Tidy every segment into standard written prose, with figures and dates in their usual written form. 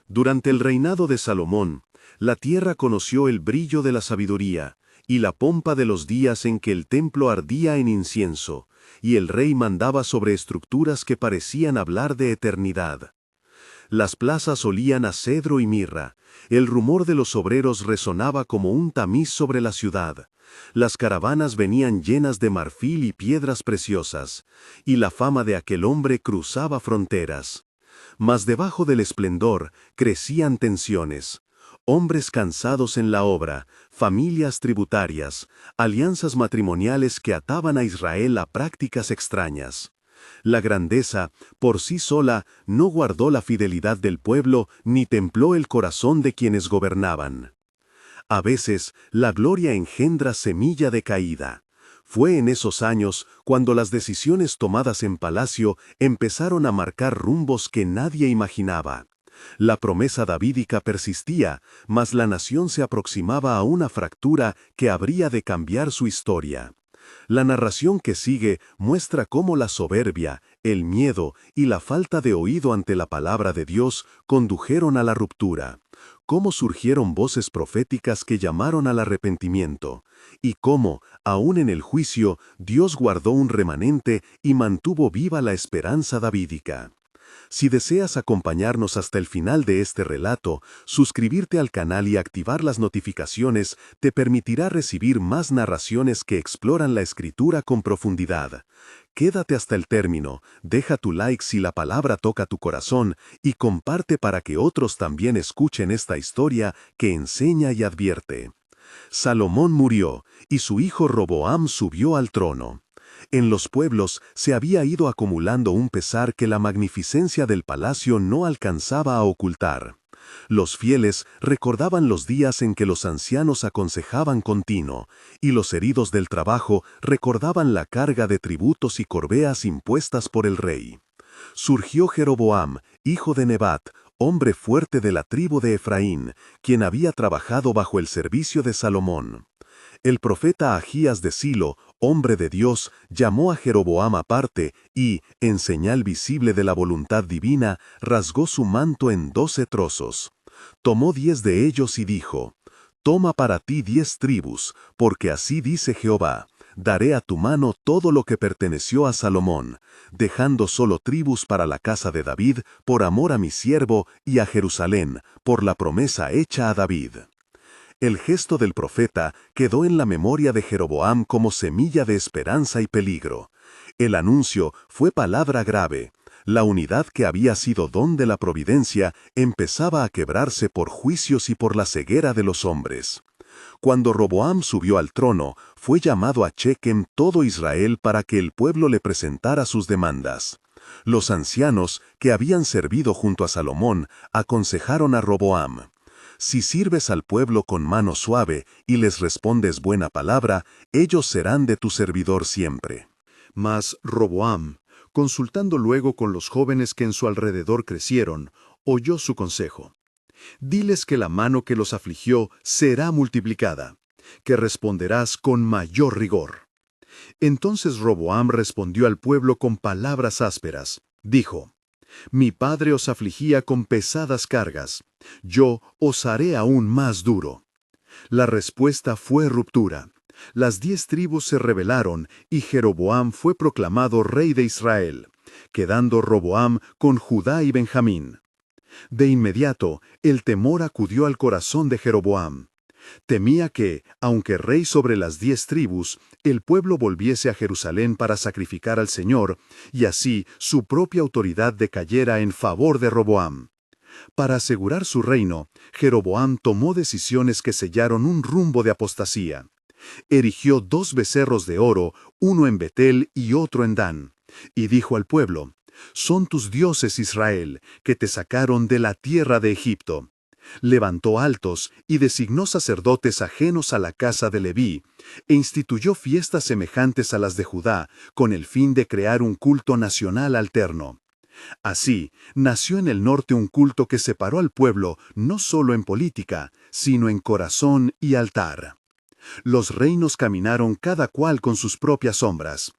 Durante el reinado de Salomón, la tierra conoció el brillo de la sabiduría y la pompa de los días en que el templo ardía en incienso, y el rey mandaba sobre estructuras que parecían hablar de eternidad. Las plazas olían a cedro y mirra, el rumor de los obreros resonaba como un tamiz sobre la ciudad, las caravanas venían llenas de marfil y piedras preciosas, y la fama de aquel hombre cruzaba fronteras. Mas debajo del esplendor crecían tensiones. Hombres cansados en la obra, familias tributarias, alianzas matrimoniales que ataban a Israel a prácticas extrañas. La grandeza, por sí sola, no guardó la fidelidad del pueblo ni templó el corazón de quienes gobernaban. A veces, la gloria engendra semilla de caída. Fue en esos años cuando las decisiones tomadas en palacio empezaron a marcar rumbos que nadie imaginaba. La promesa davídica persistía, mas la nación se aproximaba a una fractura que habría de cambiar su historia. La narración que sigue muestra cómo la soberbia, el miedo y la falta de oído ante la palabra de Dios condujeron a la ruptura, cómo surgieron voces proféticas que llamaron al arrepentimiento, y cómo, aún en el juicio, Dios guardó un remanente y mantuvo viva la esperanza davídica. Si deseas acompañarnos hasta el final de este relato, suscribirte al canal y activar las notificaciones te permitirá recibir más narraciones que exploran la escritura con profundidad. Quédate hasta el término, deja tu like si la palabra toca tu corazón y comparte para que otros también escuchen esta historia que enseña y advierte. Salomón murió y su hijo Roboam subió al trono. En los pueblos se había ido acumulando un pesar que la magnificencia del palacio no alcanzaba a ocultar. Los fieles recordaban los días en que los ancianos aconsejaban continuo, y los heridos del trabajo recordaban la carga de tributos y corbeas impuestas por el rey. Surgió Jeroboam, hijo de Nebat, hombre fuerte de la tribu de Efraín, quien había trabajado bajo el servicio de Salomón. El profeta Ahías de Silo, hombre de Dios, llamó a Jeroboam aparte y, en señal visible de la voluntad divina, rasgó su manto en 12 trozos. Tomó 10 de ellos y dijo: «Toma para ti 10 tribus, porque así dice Jehová, daré a tu mano todo lo que perteneció a Salomón, dejando solo tribus para la casa de David, por amor a mi siervo, y a Jerusalén, por la promesa hecha a David». El gesto del profeta quedó en la memoria de Jeroboam como semilla de esperanza y peligro. El anuncio fue palabra grave. La unidad que había sido don de la providencia empezaba a quebrarse por juicios y por la ceguera de los hombres. Cuando Roboam subió al trono, fue llamado a Chequem todo Israel para que el pueblo le presentara sus demandas. Los ancianos, que habían servido junto a Salomón, aconsejaron a Roboam: «Si sirves al pueblo con mano suave y les respondes buena palabra, ellos serán de tu servidor siempre». Mas Roboam, consultando luego con los jóvenes que en su alrededor crecieron, oyó su consejo. «Diles que la mano que los afligió será multiplicada, que responderás con mayor rigor». Entonces Roboam respondió al pueblo con palabras ásperas. Dijo: «Mi padre os afligía con pesadas cargas, yo os haré aún más duro». La respuesta fue ruptura. Las 10 tribus se rebelaron y Jeroboam fue proclamado rey de Israel, quedando Roboam con Judá y Benjamín. De inmediato, el temor acudió al corazón de Jeroboam. Temía que, aunque rey sobre las 10 tribus, el pueblo volviese a Jerusalén para sacrificar al Señor, y así su propia autoridad decayera en favor de Roboam. Para asegurar su reino, Jeroboam tomó decisiones que sellaron un rumbo de apostasía. Erigió 2 becerros de oro, uno en Betel y otro en Dan, y dijo al pueblo: «Son tus dioses, Israel, que te sacaron de la tierra de Egipto». Levantó altos y designó sacerdotes ajenos a la casa de Leví, e instituyó fiestas semejantes a las de Judá, con el fin de crear un culto nacional alterno. Así, nació en el norte un culto que separó al pueblo no solo en política, sino en corazón y altar. Los reinos caminaron cada cual con sus propias sombras.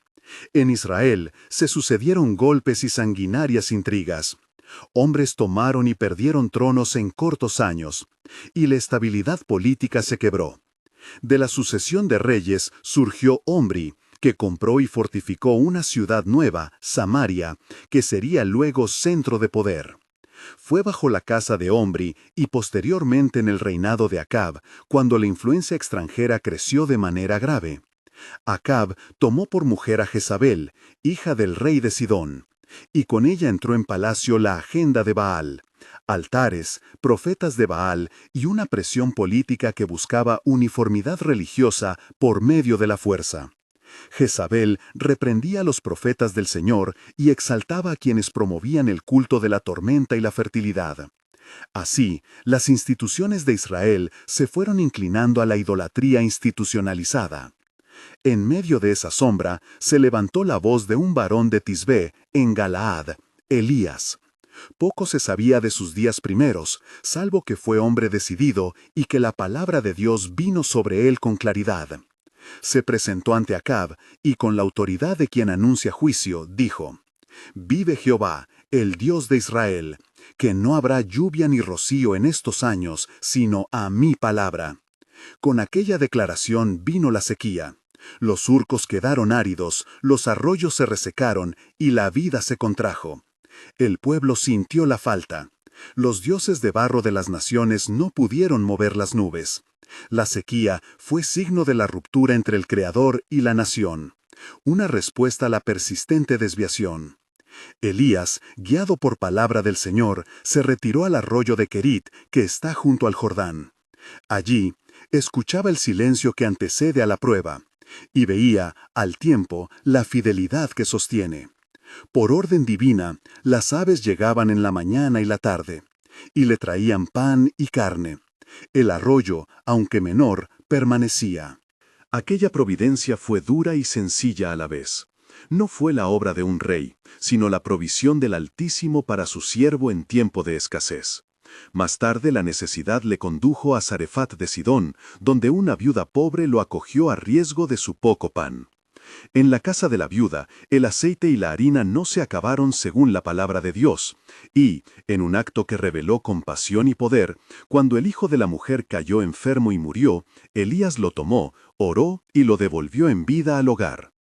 En Israel se sucedieron golpes y sanguinarias intrigas. Hombres tomaron y perdieron tronos en cortos años, y la estabilidad política se quebró. De la sucesión de reyes surgió Omri, que compró y fortificó una ciudad nueva, Samaria, que sería luego centro de poder. Fue bajo la casa de Omri y posteriormente en el reinado de Acab, cuando la influencia extranjera creció de manera grave. Acab tomó por mujer a Jezabel, hija del rey de Sidón, y con ella entró en palacio la agenda de Baal, altares, profetas de Baal y una presión política que buscaba uniformidad religiosa por medio de la fuerza. Jezabel reprendía a los profetas del Señor y exaltaba a quienes promovían el culto de la tormenta y la fertilidad. Así, las instituciones de Israel se fueron inclinando a la idolatría institucionalizada. En medio de esa sombra se levantó la voz de un varón de Tisbé, en Galaad, Elías. Poco se sabía de sus días primeros, salvo que fue hombre decidido y que la palabra de Dios vino sobre él con claridad. Se presentó ante Acab y con la autoridad de quien anuncia juicio, dijo: «Vive Jehová, el Dios de Israel, que no habrá lluvia ni rocío en estos años, sino a mi palabra». Con aquella declaración vino la sequía. Los surcos quedaron áridos, los arroyos se resecaron y la vida se contrajo. El pueblo sintió la falta. Los dioses de barro de las naciones no pudieron mover las nubes. La sequía fue signo de la ruptura entre el Creador y la nación, una respuesta a la persistente desviación. Elías, guiado por palabra del Señor, se retiró al arroyo de Querit, que está junto al Jordán. Allí, escuchaba el silencio que antecede a la prueba, y veía, al tiempo, la fidelidad que sostiene. Por orden divina, las aves llegaban en la mañana y la tarde, y le traían pan y carne. El arroyo, aunque menor, permanecía. Aquella providencia fue dura y sencilla a la vez. No fue la obra de un rey, sino la provisión del Altísimo para su siervo en tiempo de escasez. Más tarde la necesidad le condujo a Zarefat de Sidón, donde una viuda pobre lo acogió a riesgo de su poco pan. En la casa de la viuda, el aceite y la harina no se acabaron según la palabra de Dios, y, en un acto que reveló compasión y poder, cuando el hijo de la mujer cayó enfermo y murió, Elías lo tomó, oró y lo devolvió en vida al hogar.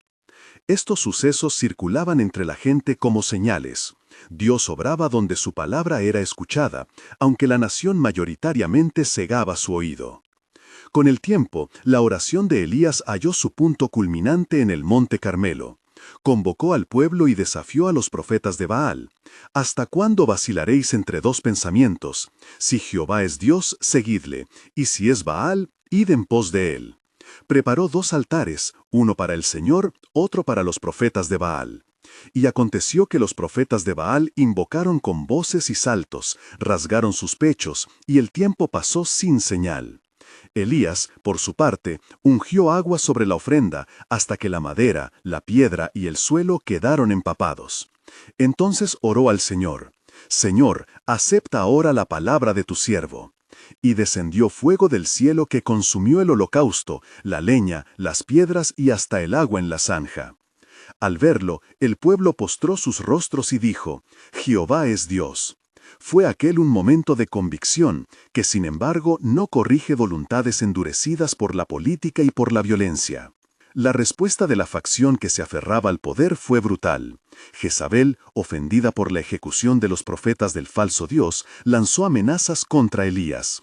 Estos sucesos circulaban entre la gente como señales. Dios obraba donde su palabra era escuchada, aunque la nación mayoritariamente cegaba su oído. Con el tiempo, la oración de Elías halló su punto culminante en el Monte Carmelo. Convocó al pueblo y desafió a los profetas de Baal. ¿Hasta cuándo vacilaréis entre dos pensamientos? Si Jehová es Dios, seguidle, y si es Baal, id en pos de él. Preparó 2 altares, uno para el Señor, otro para los profetas de Baal. Y aconteció que los profetas de Baal invocaron con voces y saltos, rasgaron sus pechos, y el tiempo pasó sin señal. Elías, por su parte, ungió agua sobre la ofrenda hasta que la madera, la piedra y el suelo quedaron empapados. Entonces oró al Señor: «Señor, acepta ahora la palabra de tu siervo». Y descendió fuego del cielo que consumió el holocausto, la leña, las piedras y hasta el agua en la zanja. Al verlo, el pueblo postró sus rostros y dijo: «Jehová es Dios». Fue aquel un momento de convicción, que sin embargo no corrige voluntades endurecidas por la política y por la violencia. La respuesta de la facción que se aferraba al poder fue brutal. Jezabel, ofendida por la ejecución de los profetas del falso Dios, lanzó amenazas contra Elías.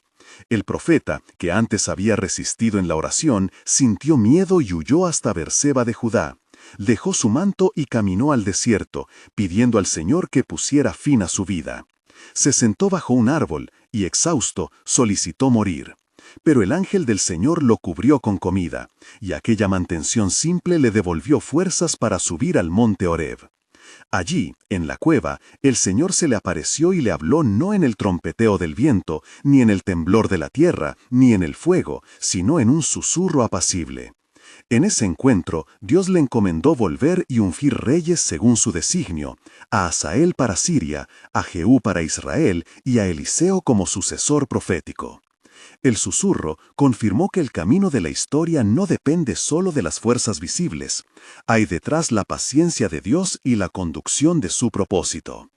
El profeta, que antes había resistido en la oración, sintió miedo y huyó hasta Berseba de Judá. Dejó su manto y caminó al desierto, pidiendo al Señor que pusiera fin a su vida. Se sentó bajo un árbol y, exhausto, solicitó morir. Pero el ángel del Señor lo cubrió con comida, y aquella mantención simple le devolvió fuerzas para subir al monte Horeb. Allí, en la cueva, el Señor se le apareció y le habló no en el trompeteo del viento, ni en el temblor de la tierra, ni en el fuego, sino en un susurro apacible. En ese encuentro, Dios le encomendó volver y ungir reyes según su designio, a Hazael para Siria, a Jehú para Israel y a Eliseo como sucesor profético. El susurro confirmó que el camino de la historia no depende solo de las fuerzas visibles. Hay detrás la paciencia de Dios y la conducción de su propósito.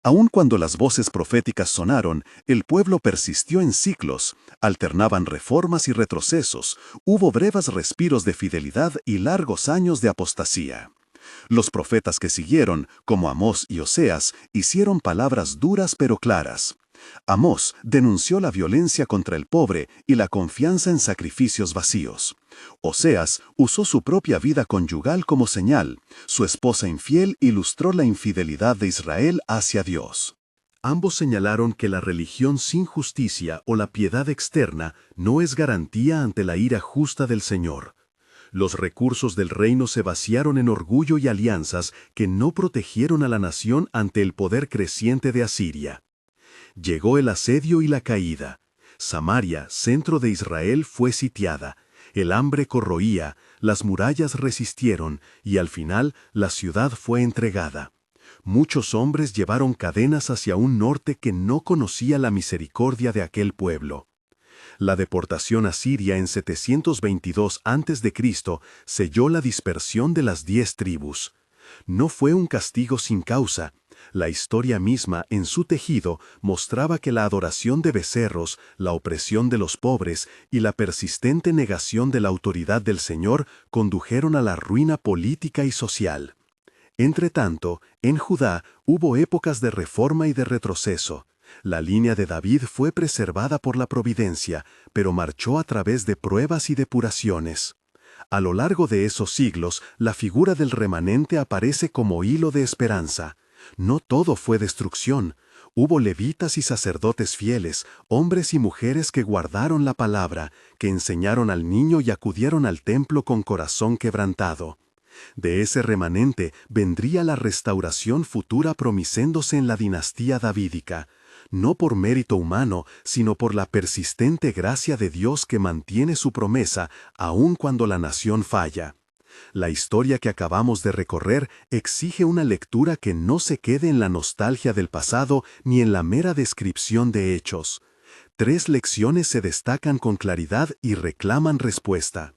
Aun cuando las voces proféticas sonaron, el pueblo persistió en ciclos, alternaban reformas y retrocesos, hubo breves respiros de fidelidad y largos años de apostasía. Los profetas que siguieron, como Amós y Oseas, hicieron palabras duras pero claras. Amós denunció la violencia contra el pobre y la confianza en sacrificios vacíos. Oseas usó su propia vida conyugal como señal. Su esposa infiel ilustró la infidelidad de Israel hacia Dios. Ambos señalaron que la religión sin justicia o la piedad externa no es garantía ante la ira justa del Señor. Los recursos del reino se vaciaron en orgullo y alianzas que no protegieron a la nación ante el poder creciente de Asiria. Llegó el asedio y la caída. Samaria, centro de Israel, fue sitiada. El hambre corroía, las murallas resistieron y al final la ciudad fue entregada. Muchos hombres llevaron cadenas hacia un norte que no conocía la misericordia de aquel pueblo. La deportación asiria en 722 a.C. selló la dispersión de las 10 tribus. No fue un castigo sin causa. La historia misma, en su tejido, mostraba que la adoración de becerros, la opresión de los pobres y la persistente negación de la autoridad del Señor condujeron a la ruina política y social. Entretanto, en Judá hubo épocas de reforma y de retroceso. La línea de David fue preservada por la providencia, pero marchó a través de pruebas y depuraciones. A lo largo de esos siglos, la figura del remanente aparece como hilo de esperanza. No todo fue destrucción. Hubo levitas y sacerdotes fieles, hombres y mujeres que guardaron la palabra, que enseñaron al niño y acudieron al templo con corazón quebrantado. De ese remanente vendría la restauración futura promiséndose en la dinastía davídica, no por mérito humano, sino por la persistente gracia de Dios que mantiene su promesa aun cuando la nación falla. La historia que acabamos de recorrer exige una lectura que no se quede en la nostalgia del pasado ni en la mera descripción de hechos. 3 lecciones se destacan con claridad y reclaman respuesta.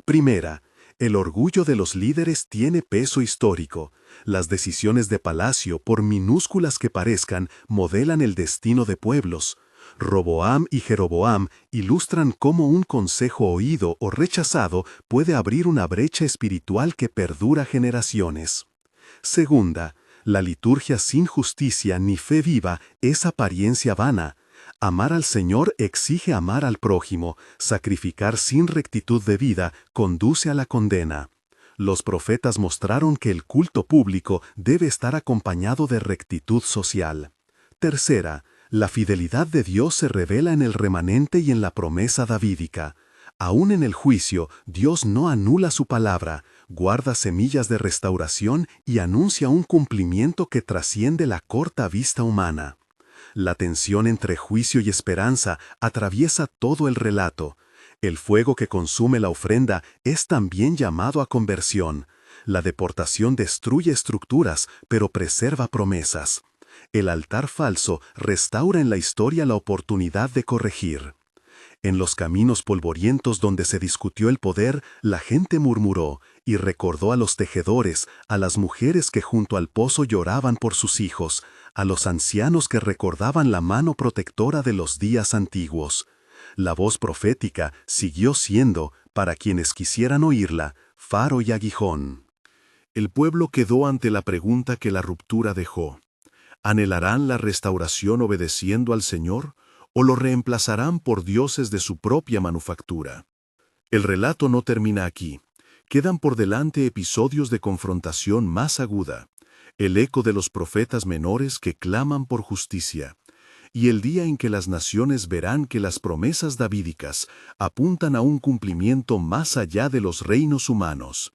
Primera, el orgullo de los líderes tiene peso histórico. Las decisiones de palacio, por minúsculas que parezcan, modelan el destino de pueblos. Roboam y Jeroboam ilustran cómo un consejo oído o rechazado puede abrir una brecha espiritual que perdura generaciones. Segunda, la liturgia sin justicia ni fe viva es apariencia vana. Amar al Señor exige amar al prójimo, sacrificar sin rectitud de vida conduce a la condena. Los profetas mostraron que el culto público debe estar acompañado de rectitud social. Tercera, la fidelidad de Dios se revela en el remanente y en la promesa davídica. Aún en el juicio, Dios no anula su palabra, guarda semillas de restauración y anuncia un cumplimiento que trasciende la corta vista humana. La tensión entre juicio y esperanza atraviesa todo el relato. El fuego que consume la ofrenda es también llamado a conversión. La deportación destruye estructuras, pero preserva promesas. El altar falso restaura en la historia la oportunidad de corregir. En los caminos polvorientos donde se discutió el poder, la gente murmuró y recordó a los tejedores, a las mujeres que junto al pozo lloraban por sus hijos, a los ancianos que recordaban la mano protectora de los días antiguos. La voz profética siguió siendo, para quienes quisieran oírla, faro y aguijón. El pueblo quedó ante la pregunta que la ruptura dejó. ¿Anhelarán la restauración obedeciendo al Señor o lo reemplazarán por dioses de su propia manufactura? El relato no termina aquí. Quedan por delante episodios de confrontación más aguda, el eco de los profetas menores que claman por justicia, y el día en que las naciones verán que las promesas davídicas apuntan a un cumplimiento más allá de los reinos humanos.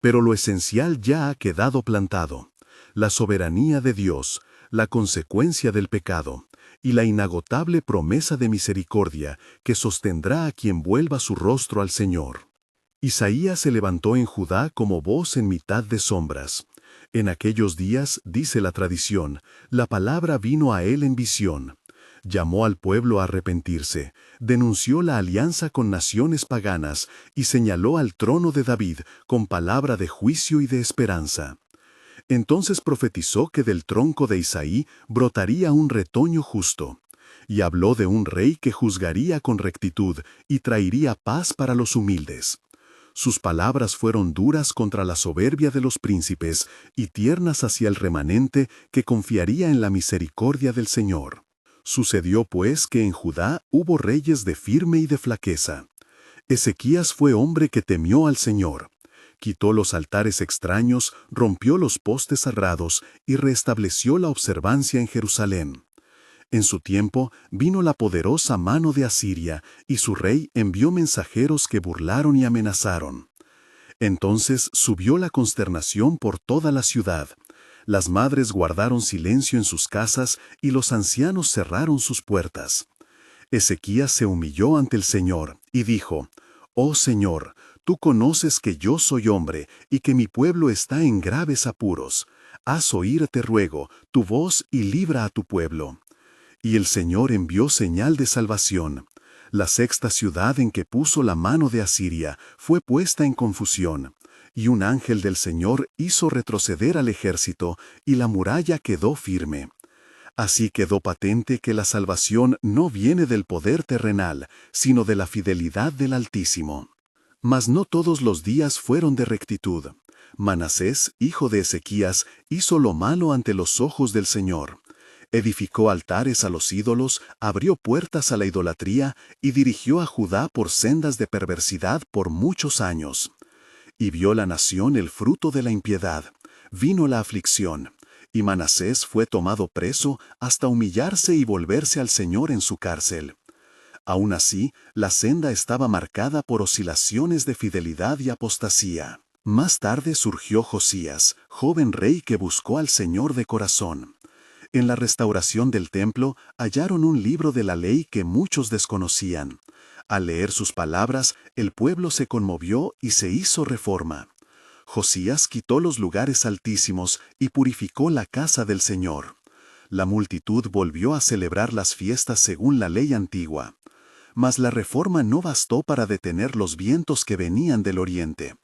Pero lo esencial ya ha quedado plantado: la soberanía de Dios, la consecuencia del pecado y la inagotable promesa de misericordia que sostendrá a quien vuelva su rostro al Señor. Isaías se levantó en Judá como voz en mitad de sombras. En aquellos días, dice la tradición, la palabra vino a él en visión. Llamó al pueblo a arrepentirse, denunció la alianza con naciones paganas y señaló al trono de David con palabra de juicio y de esperanza. Entonces profetizó que del tronco de Isaí brotaría un retoño justo, y habló de un rey que juzgaría con rectitud y traería paz para los humildes. Sus palabras fueron duras contra la soberbia de los príncipes y tiernas hacia el remanente que confiaría en la misericordia del Señor. Sucedió pues que en Judá hubo reyes de firme y de flaqueza. Ezequías fue hombre que temió al Señor. Quitó los altares extraños, rompió los postes cerrados y restableció la observancia en Jerusalén. En su tiempo vino la poderosa mano de Asiria, y su rey envió mensajeros que burlaron y amenazaron. Entonces subió la consternación por toda la ciudad. Las madres guardaron silencio en sus casas y los ancianos cerraron sus puertas. Ezequías se humilló ante el Señor y dijo: «Oh Señor, tú conoces que yo soy hombre y que mi pueblo está en graves apuros. Haz oír, te ruego, tu voz y libra a tu pueblo». Y el Señor envió señal de salvación. La sexta ciudad en que puso la mano de Asiria fue puesta en confusión, y un ángel del Señor hizo retroceder al ejército, y la muralla quedó firme. Así quedó patente que la salvación no viene del poder terrenal, sino de la fidelidad del Altísimo. Mas no todos los días fueron de rectitud. Manasés, hijo de Ezequías, hizo lo malo ante los ojos del Señor. Edificó altares a los ídolos, abrió puertas a la idolatría y dirigió a Judá por sendas de perversidad por muchos años. Y vio la nación el fruto de la impiedad. Vino la aflicción, y Manasés fue tomado preso hasta humillarse y volverse al Señor en su cárcel. Aún así, la senda estaba marcada por oscilaciones de fidelidad y apostasía. Más tarde surgió Josías, joven rey que buscó al Señor de corazón. En la restauración del templo hallaron un libro de la ley que muchos desconocían. Al leer sus palabras, el pueblo se conmovió y se hizo reforma. Josías quitó los lugares altísimos y purificó la casa del Señor. La multitud volvió a celebrar las fiestas según la ley antigua. Mas la reforma no bastó para detener los vientos que venían del oriente.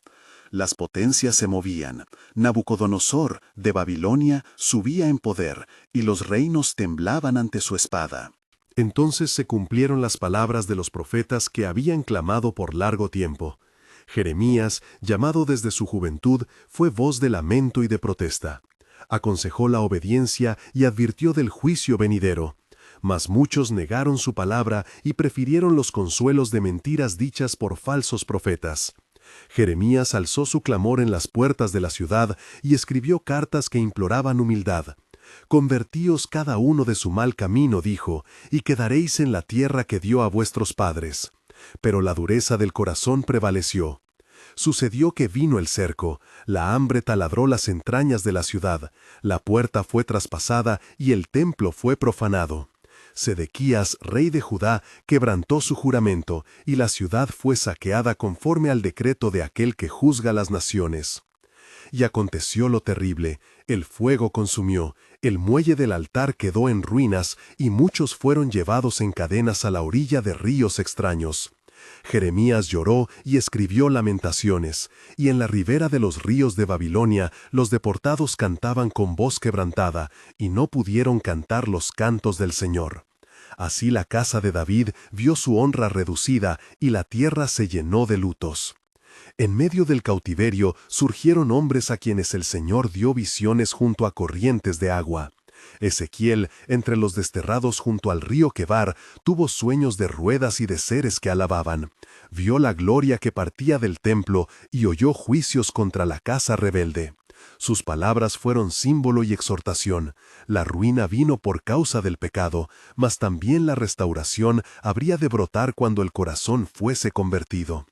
Las potencias se movían. Nabucodonosor, de Babilonia, subía en poder, y los reinos temblaban ante su espada. Entonces se cumplieron las palabras de los profetas que habían clamado por largo tiempo. Jeremías, llamado desde su juventud, fue voz de lamento y de protesta. Aconsejó la obediencia y advirtió del juicio venidero. Mas muchos negaron su palabra y prefirieron los consuelos de mentiras dichas por falsos profetas. Jeremías alzó su clamor en las puertas de la ciudad y escribió cartas que imploraban humildad. «Convertíos cada uno de su mal camino», dijo, «y quedaréis en la tierra que dio a vuestros padres». Pero la dureza del corazón prevaleció. Sucedió que vino el cerco, la hambre taladró las entrañas de la ciudad, la puerta fue traspasada y el templo fue profanado. Sedequías, rey de Judá, quebrantó su juramento, y la ciudad fue saqueada conforme al decreto de aquel que juzga las naciones. Y aconteció lo terrible, el fuego consumió, el muelle del altar quedó en ruinas, y muchos fueron llevados en cadenas a la orilla de ríos extraños. Jeremías lloró y escribió lamentaciones, y en la ribera de los ríos de Babilonia los deportados cantaban con voz quebrantada, y no pudieron cantar los cantos del Señor. Así la casa de David vio su honra reducida, y la tierra se llenó de lutos. En medio del cautiverio surgieron hombres a quienes el Señor dio visiones junto a corrientes de agua. Ezequiel, entre los desterrados junto al río Quebar, tuvo sueños de ruedas y de seres que alababan. Vio la gloria que partía del templo y oyó juicios contra la casa rebelde. Sus palabras fueron símbolo y exhortación. La ruina vino por causa del pecado, mas también la restauración habría de brotar cuando el corazón fuese convertido.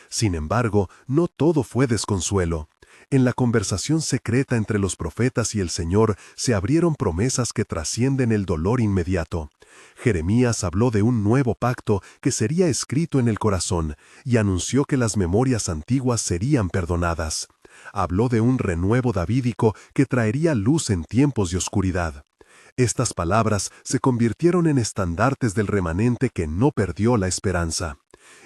Sin embargo, no todo fue desconsuelo. En la conversación secreta entre los profetas y el Señor se abrieron promesas que trascienden el dolor inmediato. Jeremías habló de un nuevo pacto que sería escrito en el corazón y anunció que las memorias antiguas serían perdonadas. Habló de un renuevo davídico que traería luz en tiempos de oscuridad. Estas palabras se convirtieron en estandartes del remanente que no perdió la esperanza.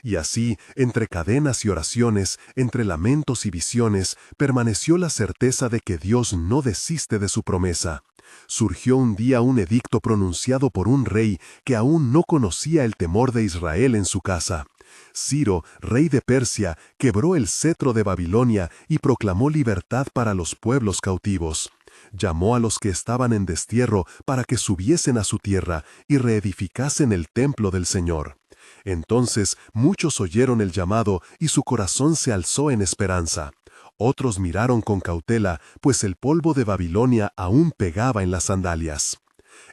Y así, entre cadenas y oraciones, entre lamentos y visiones, permaneció la certeza de que Dios no desiste de su promesa. Surgió un día un edicto pronunciado por un rey que aún no conocía el temor de Israel en su casa. Ciro, rey de Persia, quebró el cetro de Babilonia y proclamó libertad para los pueblos cautivos. Llamó a los que estaban en destierro para que subiesen a su tierra y reedificasen el templo del Señor. Entonces muchos oyeron el llamado y su corazón se alzó en esperanza. Otros miraron con cautela, pues el polvo de Babilonia aún pegaba en las sandalias.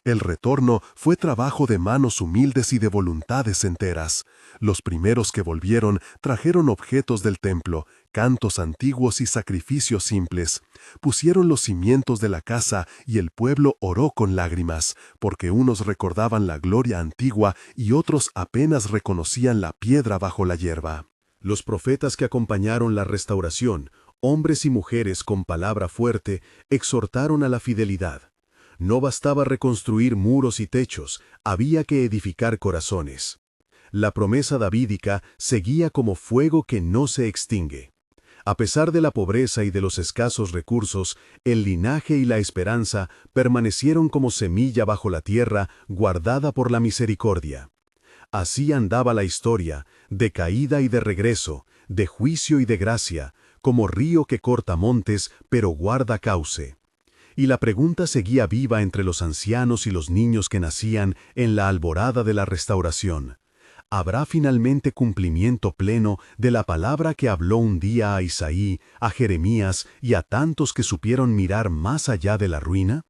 El retorno fue trabajo de manos humildes y de voluntades enteras. Los primeros que volvieron trajeron objetos del templo, cantos antiguos y sacrificios simples. Pusieron los cimientos de la casa y el pueblo oró con lágrimas, porque unos recordaban la gloria antigua y otros apenas reconocían la piedra bajo la hierba. Los profetas que acompañaron la restauración, hombres y mujeres con palabra fuerte, exhortaron a la fidelidad. No bastaba reconstruir muros y techos, había que edificar corazones. La promesa davídica seguía como fuego que no se extingue. A pesar de la pobreza y de los escasos recursos, el linaje y la esperanza permanecieron como semilla bajo la tierra, guardada por la misericordia. Así andaba la historia, de caída y de regreso, de juicio y de gracia, como río que corta montes, pero guarda cauce. Y la pregunta seguía viva entre los ancianos y los niños que nacían en la alborada de la restauración. ¿Habrá finalmente cumplimiento pleno de la palabra que habló un día a Isaí, a Jeremías y a tantos que supieron mirar más allá de la ruina?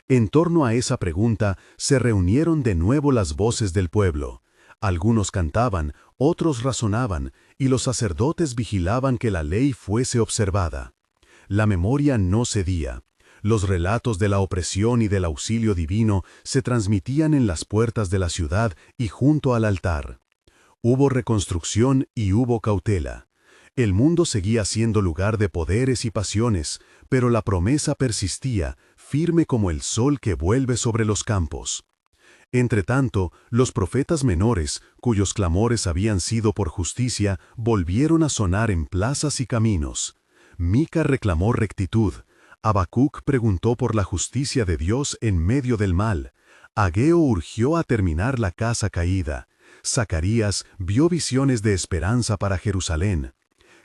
En torno a esa pregunta se reunieron de nuevo las voces del pueblo. Algunos cantaban, otros razonaban, y los sacerdotes vigilaban que la ley fuese observada. La memoria no cedía. Los relatos de la opresión y del auxilio divino se transmitían en las puertas de la ciudad y junto al altar. Hubo reconstrucción y hubo cautela. El mundo seguía siendo lugar de poderes y pasiones, pero la promesa persistía, firme como el sol que vuelve sobre los campos. Entretanto, los profetas menores, cuyos clamores habían sido por justicia, volvieron a sonar en plazas y caminos. Mica reclamó rectitud. Habacuc preguntó por la justicia de Dios en medio del mal. Ageo urgió a terminar la casa caída. Zacarías vio visiones de esperanza para Jerusalén.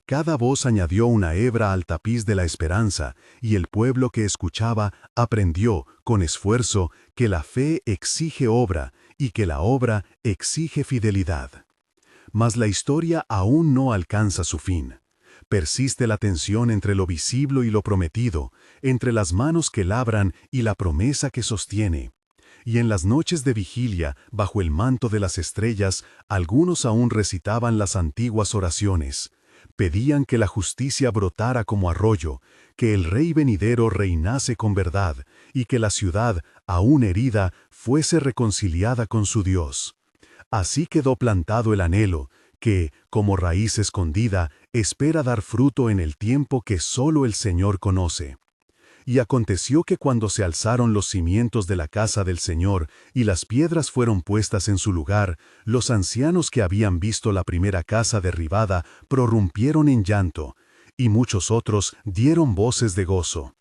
Cada voz añadió una hebra al tapiz de la esperanza, y el pueblo que escuchaba aprendió, con esfuerzo, que la fe exige obra y que la obra exige fidelidad. Mas la historia aún no alcanza su fin. Persiste la tensión entre lo visible y lo prometido, entre las manos que labran y la promesa que sostiene. Y en las noches de vigilia, bajo el manto de las estrellas, algunos aún recitaban las antiguas oraciones. Pedían que la justicia brotara como arroyo, que el Rey venidero reinase con verdad, y que la ciudad, aún herida, fuese reconciliada con su Dios. Así quedó plantado el anhelo, que, como raíz escondida, espera dar fruto en el tiempo que solo el Señor conoce. Y aconteció que cuando se alzaron los cimientos de la casa del Señor y las piedras fueron puestas en su lugar, los ancianos que habían visto la primera casa derribada prorrumpieron en llanto, y muchos otros dieron voces de gozo.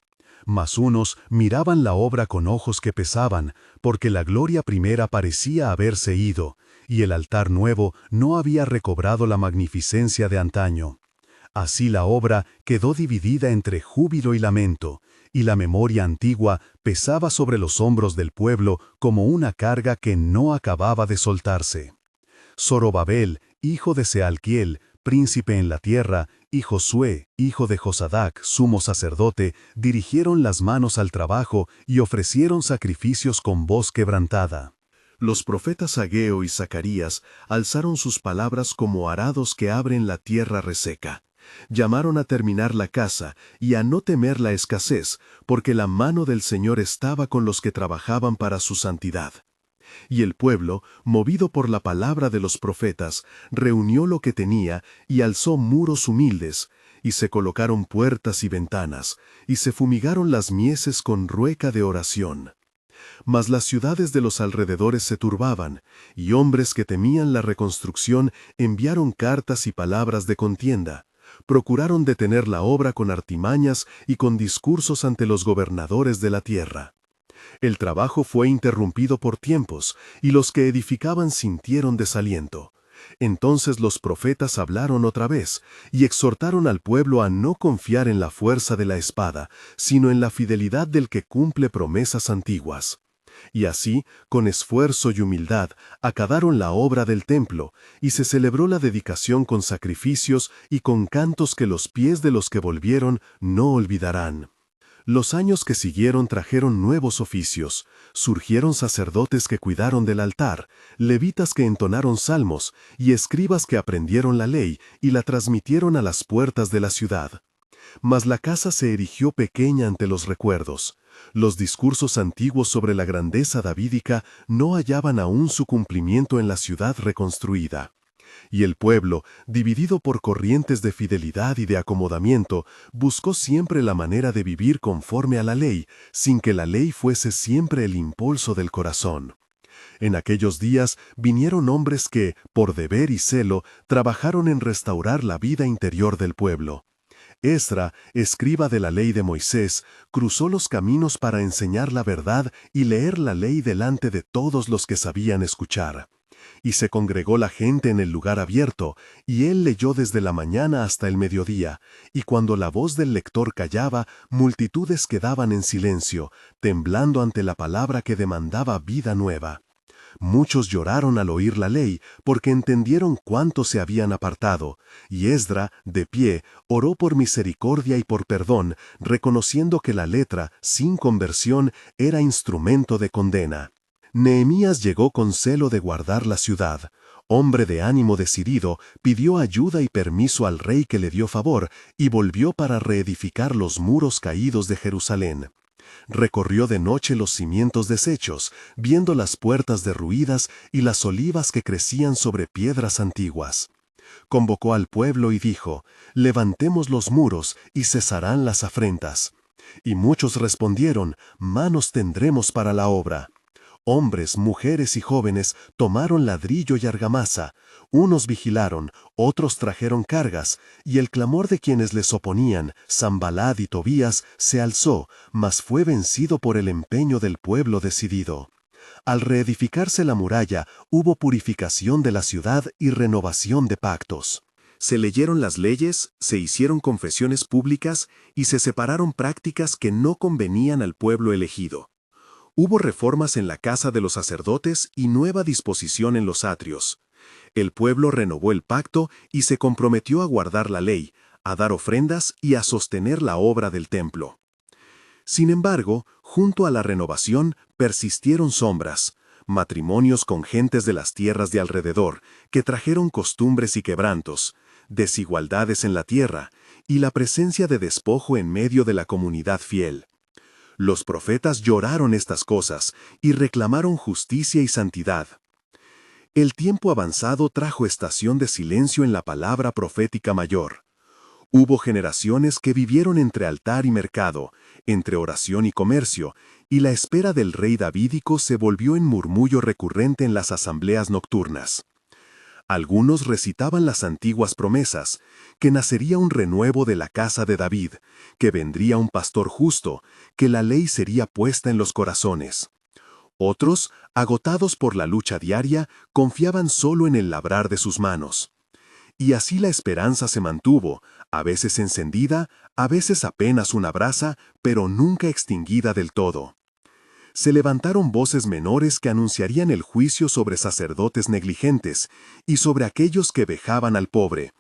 Mas unos miraban la obra con ojos que pesaban, porque la gloria primera parecía haberse ido, y el altar nuevo no había recobrado la magnificencia de antaño. Así la obra quedó dividida entre júbilo y lamento, y la memoria antigua pesaba sobre los hombros del pueblo como una carga que no acababa de soltarse. Zorobabel, hijo de Sealtiel, príncipe en la tierra, y Josué, hijo de Josadac, sumo sacerdote, dirigieron las manos al trabajo y ofrecieron sacrificios con voz quebrantada. Los profetas Ageo y Zacarías alzaron sus palabras como arados que abren la tierra reseca. Llamaron a terminar la casa y a no temer la escasez, porque la mano del Señor estaba con los que trabajaban para su santidad. Y el pueblo, movido por la palabra de los profetas, reunió lo que tenía y alzó muros humildes, y se colocaron puertas y ventanas, y se fumigaron las mieses con rueca de oración. Mas las ciudades de los alrededores se turbaban, y hombres que temían la reconstrucción enviaron cartas y palabras de contienda. Procuraron detener la obra con artimañas y con discursos ante los gobernadores de la tierra. El trabajo fue interrumpido por tiempos, y los que edificaban sintieron desaliento. Entonces los profetas hablaron otra vez, y exhortaron al pueblo a no confiar en la fuerza de la espada, sino en la fidelidad del que cumple promesas antiguas. Y así, con esfuerzo y humildad, acabaron la obra del templo, y se celebró la dedicación con sacrificios y con cantos que los pies de los que volvieron no olvidarán. Los años que siguieron trajeron nuevos oficios. Surgieron sacerdotes que cuidaron del altar, levitas que entonaron salmos, y escribas que aprendieron la ley y la transmitieron a las puertas de la ciudad. Mas la casa se erigió pequeña ante los recuerdos. Los discursos antiguos sobre la grandeza davídica no hallaban aún su cumplimiento en la ciudad reconstruida. Y el pueblo, dividido por corrientes de fidelidad y de acomodamiento, buscó siempre la manera de vivir conforme a la ley, sin que la ley fuese siempre el impulso del corazón. En aquellos días vinieron hombres que, por deber y celo, trabajaron en restaurar la vida interior del pueblo. Esdra, escriba de la ley de Moisés, cruzó los caminos para enseñar la verdad y leer la ley delante de todos los que sabían escuchar. Y se congregó la gente en el lugar abierto, y él leyó desde la mañana hasta el mediodía, y cuando la voz del lector callaba, multitudes quedaban en silencio, temblando ante la palabra que demandaba vida nueva. Muchos lloraron al oír la ley, porque entendieron cuánto se habían apartado, y Esdra, de pie, oró por misericordia y por perdón, reconociendo que la letra, sin conversión, era instrumento de condena. Nehemías llegó con celo de guardar la ciudad. Hombre de ánimo decidido, pidió ayuda y permiso al rey que le dio favor, y volvió para reedificar los muros caídos de Jerusalén. Recorrió de noche los cimientos deshechos, viendo las puertas derruidas y las olivas que crecían sobre piedras antiguas. Convocó al pueblo y dijo: «Levantemos los muros y cesarán las afrentas». Y muchos respondieron: «Manos tendremos para la obra». Hombres, mujeres y jóvenes tomaron ladrillo y argamasa, unos vigilaron, otros trajeron cargas, y el clamor de quienes les oponían, Sanballat y Tobías, se alzó, mas fue vencido por el empeño del pueblo decidido. Al reedificarse la muralla, hubo purificación de la ciudad y renovación de pactos. Se leyeron las leyes, se hicieron confesiones públicas y se separaron prácticas que no convenían al pueblo elegido. Hubo reformas en la casa de los sacerdotes y nueva disposición en los atrios. El pueblo renovó el pacto y se comprometió a guardar la ley, a dar ofrendas y a sostener la obra del templo. Sin embargo, junto a la renovación persistieron sombras, matrimonios con gentes de las tierras de alrededor, que trajeron costumbres y quebrantos, desigualdades en la tierra y la presencia de despojo en medio de la comunidad fiel. Los profetas lloraron estas cosas y reclamaron justicia y santidad. El tiempo avanzado trajo estación de silencio en la palabra profética mayor. Hubo generaciones que vivieron entre altar y mercado, entre oración y comercio, y la espera del rey davídico se volvió en murmullo recurrente en las asambleas nocturnas. Algunos recitaban las antiguas promesas, que nacería un renuevo de la casa de David, que vendría un pastor justo, que la ley sería puesta en los corazones. Otros, agotados por la lucha diaria, confiaban solo en el labrar de sus manos. Y así la esperanza se mantuvo, a veces encendida, a veces apenas una brasa, pero nunca extinguida del todo. Se levantaron voces menores que anunciarían el juicio sobre sacerdotes negligentes y sobre aquellos que vejaban al pobre.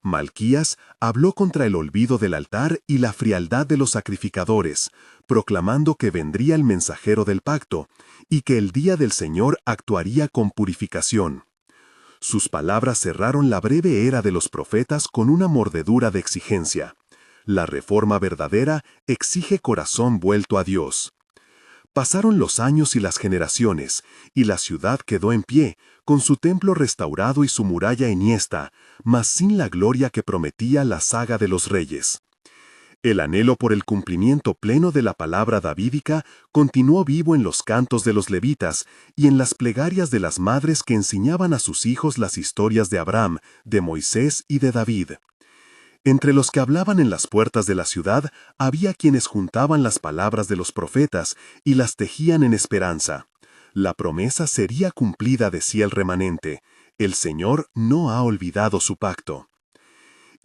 Malquías habló contra el olvido del altar y la frialdad de los sacrificadores, proclamando que vendría el mensajero del pacto y que el día del Señor actuaría con purificación. Sus palabras cerraron la breve era de los profetas con una mordedura de exigencia. La reforma verdadera exige corazón vuelto a Dios. Pasaron los años y las generaciones, y la ciudad quedó en pie, con su templo restaurado y su muralla enhiesta, mas sin la gloria que prometía la saga de los reyes. El anhelo por el cumplimiento pleno de la palabra davídica continuó vivo en los cantos de los levitas y en las plegarias de las madres que enseñaban a sus hijos las historias de Abraham, de Moisés y de David. Entre los que hablaban en las puertas de la ciudad había quienes juntaban las palabras de los profetas y las tejían en esperanza. La promesa sería cumplida, decía el remanente. El Señor no ha olvidado su pacto.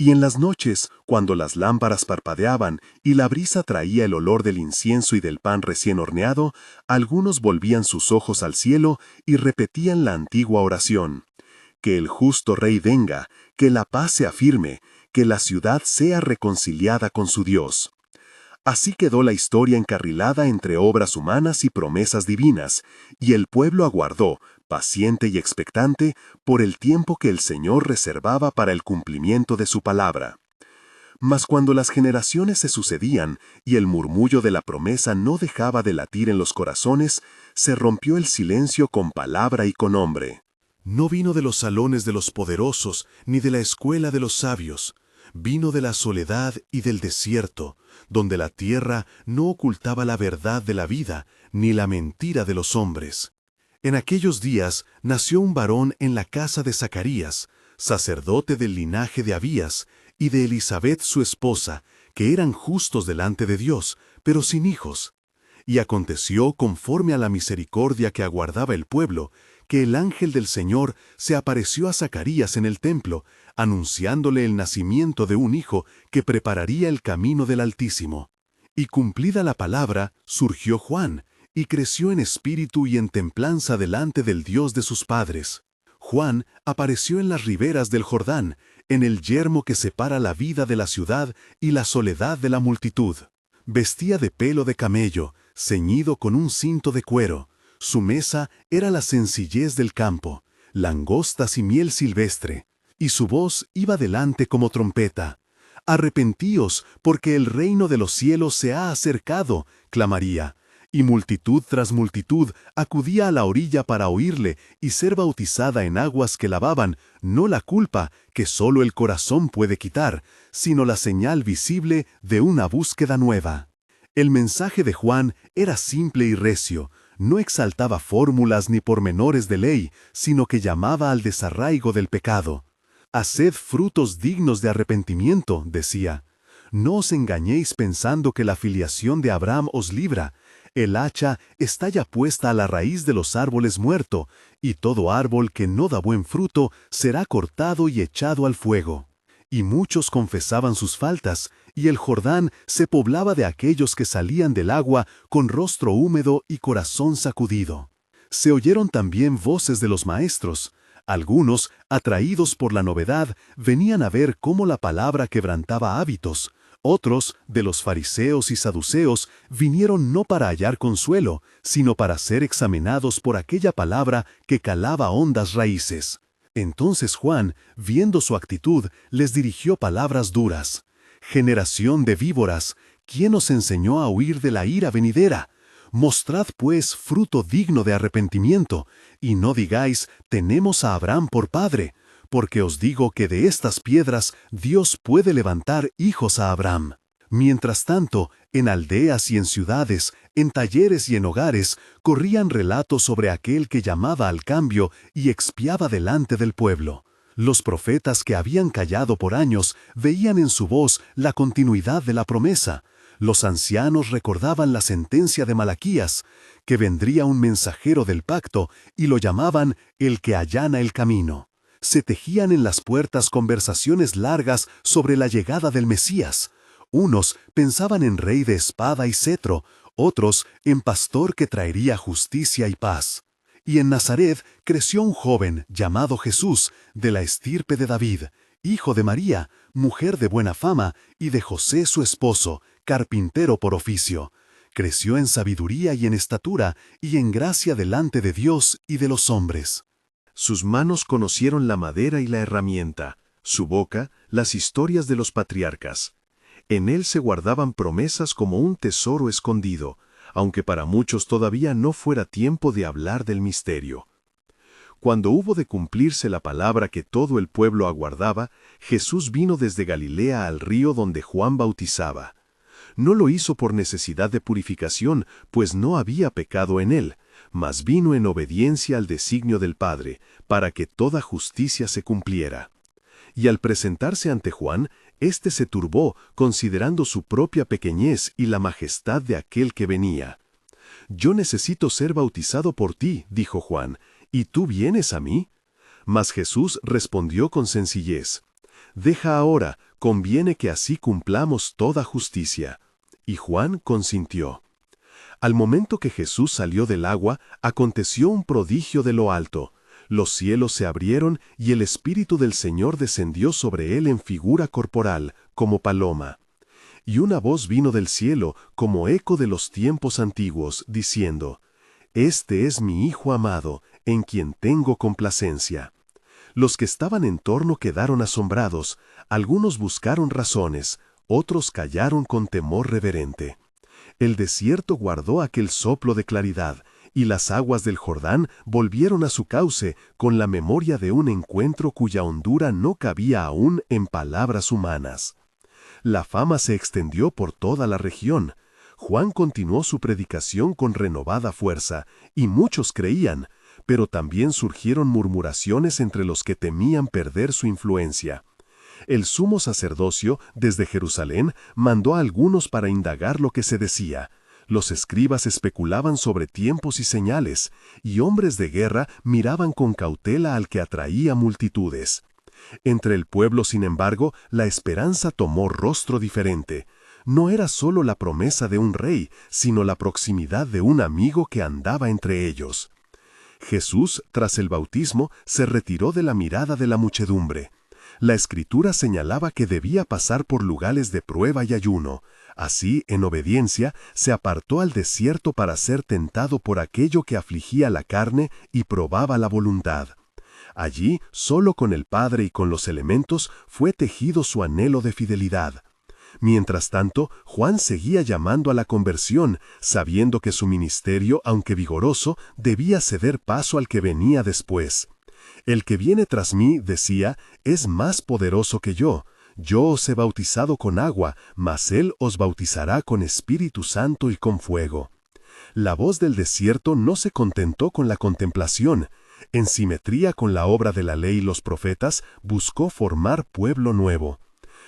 Y en las noches, cuando las lámparas parpadeaban y la brisa traía el olor del incienso y del pan recién horneado, algunos volvían sus ojos al cielo y repetían la antigua oración: que el justo Rey venga, que la paz sea firme, que la ciudad sea reconciliada con su Dios. Así quedó la historia encarrilada entre obras humanas y promesas divinas, y el pueblo aguardó, paciente y expectante, por el tiempo que el Señor reservaba para el cumplimiento de su palabra. Mas cuando las generaciones se sucedían y el murmullo de la promesa no dejaba de latir en los corazones, se rompió el silencio con palabra y con hombre. No vino de los salones de los poderosos, ni de la escuela de los sabios. Vino de la soledad y del desierto, donde la tierra no ocultaba la verdad de la vida, ni la mentira de los hombres. En aquellos días nació un varón en la casa de Zacarías, sacerdote del linaje de Abías, y de Elisabet su esposa, que eran justos delante de Dios, pero sin hijos. Y aconteció, conforme a la misericordia que aguardaba el pueblo, que el ángel del Señor se apareció a Zacarías en el templo, anunciándole el nacimiento de un hijo que prepararía el camino del Altísimo. Y cumplida la palabra, surgió Juan, y creció en espíritu y en templanza delante del Dios de sus padres. Juan apareció en las riberas del Jordán, en el yermo que separa la vida de la ciudad y la soledad de la multitud. Vestía de pelo de camello, ceñido con un cinto de cuero. Su mesa era la sencillez del campo, langostas y miel silvestre, y su voz iba delante como trompeta. «Arrepentíos, porque el reino de los cielos se ha acercado», clamaría. Y multitud tras multitud acudía a la orilla para oírle y ser bautizada en aguas que lavaban, no la culpa que solo el corazón puede quitar, sino la señal visible de una búsqueda nueva. El mensaje de Juan era simple y recio. No exaltaba fórmulas ni pormenores de ley, sino que llamaba al desarraigo del pecado. «Haced frutos dignos de arrepentimiento», decía. «No os engañéis pensando que la filiación de Abraham os libra. El hacha está ya puesta a la raíz de los árboles muerto, y todo árbol que no da buen fruto será cortado y echado al fuego». Y muchos confesaban sus faltas, y el Jordán se poblaba de aquellos que salían del agua con rostro húmedo y corazón sacudido. Se oyeron también voces de los maestros. Algunos, atraídos por la novedad, venían a ver cómo la palabra quebrantaba hábitos. Otros, de los fariseos y saduceos, vinieron no para hallar consuelo, sino para ser examinados por aquella palabra que calaba hondas raíces. Entonces Juan, viendo su actitud, les dirigió palabras duras. «Generación de víboras, ¿quién os enseñó a huir de la ira venidera? Mostrad pues fruto digno de arrepentimiento, y no digáis, tenemos a Abraham por padre, porque os digo que de estas piedras Dios puede levantar hijos a Abraham». Mientras tanto, en aldeas y en ciudades, en talleres y en hogares, corrían relatos sobre aquel que llamaba al cambio y expiaba delante del pueblo. Los profetas que habían callado por años veían en su voz la continuidad de la promesa. Los ancianos recordaban la sentencia de Malaquías, que vendría un mensajero del pacto, y lo llamaban el que allana el camino. Se tejían en las puertas conversaciones largas sobre la llegada del Mesías. Unos pensaban en rey de espada y cetro, otros en pastor que traería justicia y paz. Y en Nazaret creció un joven llamado Jesús, de la estirpe de David, hijo de María, mujer de buena fama, y de José su esposo, carpintero por oficio. Creció en sabiduría y en estatura, y en gracia delante de Dios y de los hombres. Sus manos conocieron la madera y la herramienta, su boca las historias de los patriarcas. En él se guardaban promesas como un tesoro escondido, aunque para muchos todavía no fuera tiempo de hablar del misterio. Cuando hubo de cumplirse la palabra que todo el pueblo aguardaba, Jesús vino desde Galilea al río donde Juan bautizaba. No lo hizo por necesidad de purificación, pues no había pecado en él, mas vino en obediencia al designio del Padre, para que toda justicia se cumpliera. Y al presentarse ante Juan, éste se turbó, considerando su propia pequeñez y la majestad de aquel que venía. «Yo necesito ser bautizado por ti», dijo Juan, «¿y tú vienes a mí?» Mas Jesús respondió con sencillez, «Deja ahora, conviene que así cumplamos toda justicia». Y Juan consintió. Al momento que Jesús salió del agua, aconteció un prodigio de lo alto. Los cielos se abrieron y el Espíritu del Señor descendió sobre él en figura corporal, como paloma. Y una voz vino del cielo, como eco de los tiempos antiguos, diciendo, «Este es mi Hijo amado, en quien tengo complacencia». Los que estaban en torno quedaron asombrados, algunos buscaron razones, otros callaron con temor reverente. El desierto guardó aquel soplo de claridad, y las aguas del Jordán volvieron a su cauce con la memoria de un encuentro cuya hondura no cabía aún en palabras humanas. La fama se extendió por toda la región. Juan continuó su predicación con renovada fuerza, y muchos creían, pero también surgieron murmuraciones entre los que temían perder su influencia. El sumo sacerdocio, desde Jerusalén, mandó a algunos para indagar lo que se decía. Los escribas especulaban sobre tiempos y señales, y hombres de guerra miraban con cautela al que atraía multitudes. Entre el pueblo, sin embargo, la esperanza tomó rostro diferente. No era solo la promesa de un rey, sino la proximidad de un amigo que andaba entre ellos. Jesús, tras el bautismo, se retiró de la mirada de la muchedumbre. La Escritura señalaba que debía pasar por lugares de prueba y ayuno. Así, en obediencia, se apartó al desierto para ser tentado por aquello que afligía la carne y probaba la voluntad. Allí, solo con el Padre y con los elementos, fue tejido su anhelo de fidelidad. Mientras tanto, Juan seguía llamando a la conversión, sabiendo que su ministerio, aunque vigoroso, debía ceder paso al que venía después. «El que viene tras mí», decía, «es más poderoso que yo. Yo os he bautizado con agua, mas él os bautizará con Espíritu Santo y con fuego». La voz del desierto no se contentó con la contemplación. En simetría con la obra de la ley y los profetas, buscó formar pueblo nuevo.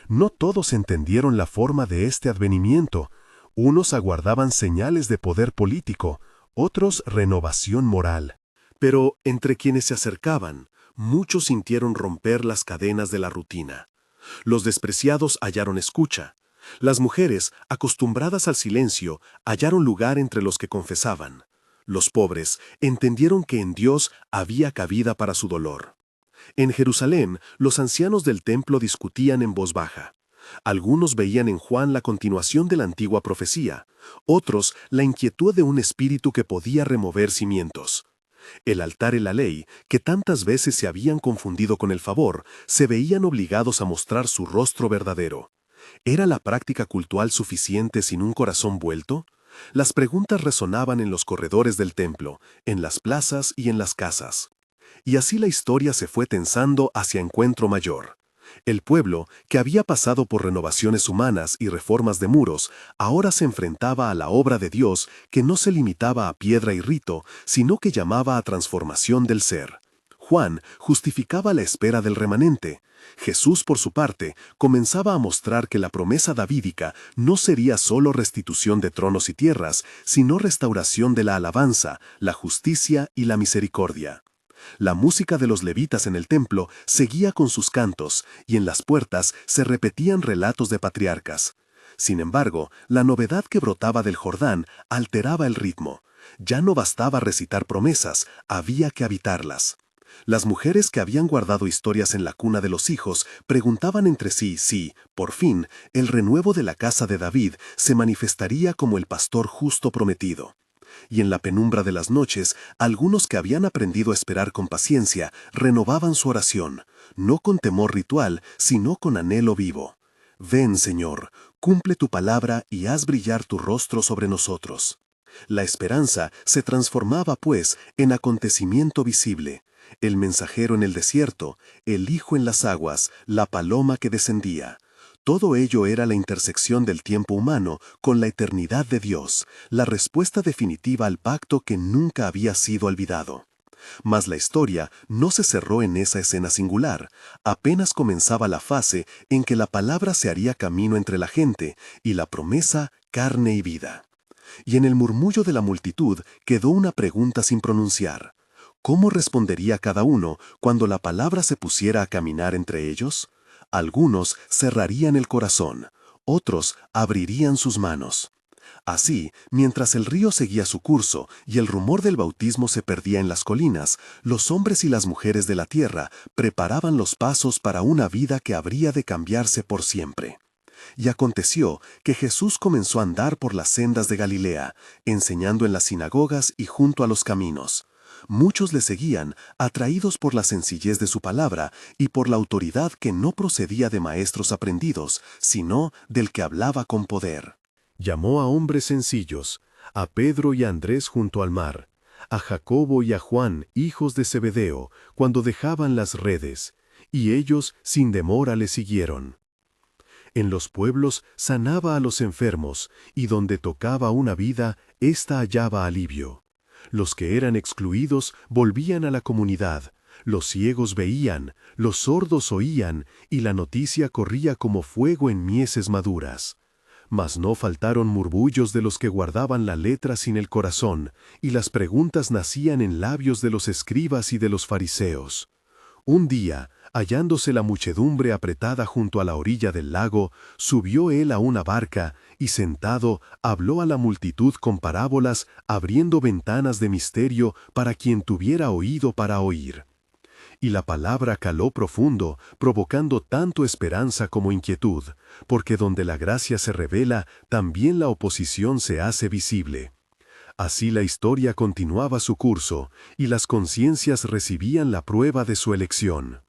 No todos entendieron la forma de este advenimiento. Unos aguardaban señales de poder político, otros renovación moral. Pero entre quienes se acercaban, muchos sintieron romper las cadenas de la rutina. Los despreciados hallaron escucha. Las mujeres, acostumbradas al silencio, hallaron lugar entre los que confesaban. Los pobres entendieron que en Dios había cabida para su dolor. En Jerusalén, los ancianos del templo discutían en voz baja. Algunos veían en Juan la continuación de la antigua profecía, otros la inquietud de un espíritu que podía remover cimientos. El altar y la ley, que tantas veces se habían confundido con el favor, se veían obligados a mostrar su rostro verdadero. ¿Era la práctica cultual suficiente sin un corazón vuelto? Las preguntas resonaban en los corredores del templo, en las plazas y en las casas. Y así la historia se fue tensando hacia encuentro mayor. El pueblo, que había pasado por renovaciones humanas y reformas de muros, ahora se enfrentaba a la obra de Dios que no se limitaba a piedra y rito, sino que llamaba a transformación del ser. Juan justificaba la espera del remanente. Jesús, por su parte, comenzaba a mostrar que la promesa davídica no sería solo restitución de tronos y tierras, sino restauración de la alabanza, la justicia y la misericordia. La música de los levitas en el templo seguía con sus cantos, y en las puertas se repetían relatos de patriarcas. Sin embargo, la novedad que brotaba del Jordán alteraba el ritmo. Ya no bastaba recitar promesas, había que habitarlas. Las mujeres que habían guardado historias en la cuna de los hijos preguntaban entre sí si, por fin, el renuevo de la casa de David se manifestaría como el pastor justo prometido. Y en la penumbra de las noches, algunos que habían aprendido a esperar con paciencia renovaban su oración, no con temor ritual, sino con anhelo vivo. Ven, Señor, cumple tu palabra y haz brillar tu rostro sobre nosotros. La esperanza se transformaba, pues, en acontecimiento visible. El mensajero en el desierto, el hijo en las aguas, la paloma que descendía. Todo ello era la intersección del tiempo humano con la eternidad de Dios, la respuesta definitiva al pacto que nunca había sido olvidado. Mas la historia no se cerró en esa escena singular, apenas comenzaba la fase en que la palabra se haría camino entre la gente y la promesa carne y vida. Y en el murmullo de la multitud quedó una pregunta sin pronunciar. ¿Cómo respondería cada uno cuando la palabra se pusiera a caminar entre ellos? Algunos cerrarían el corazón, otros abrirían sus manos. Así, mientras el río seguía su curso y el rumor del bautismo se perdía en las colinas, los hombres y las mujeres de la tierra preparaban los pasos para una vida que habría de cambiarse por siempre. Y aconteció que Jesús comenzó a andar por las sendas de Galilea, enseñando en las sinagogas y junto a los caminos. Muchos le seguían, atraídos por la sencillez de su palabra y por la autoridad que no procedía de maestros aprendidos, sino del que hablaba con poder. Llamó a hombres sencillos, a Pedro y a Andrés junto al mar, a Jacobo y a Juan, hijos de Zebedeo, cuando dejaban las redes, y ellos sin demora le siguieron. En los pueblos sanaba a los enfermos, y donde tocaba una vida, ésta hallaba alivio. Los que eran excluidos volvían a la comunidad, los ciegos veían, los sordos oían, y la noticia corría como fuego en mieses maduras. Mas no faltaron murmullos de los que guardaban la letra sin el corazón, y las preguntas nacían en labios de los escribas y de los fariseos. Un día, hallándose la muchedumbre apretada junto a la orilla del lago, subió él a una barca, y sentado, habló a la multitud con parábolas, abriendo ventanas de misterio para quien tuviera oído para oír. Y la palabra caló profundo, provocando tanto esperanza como inquietud, porque donde la gracia se revela, también la oposición se hace visible. Así la historia continuaba su curso, y las conciencias recibían la prueba de su elección.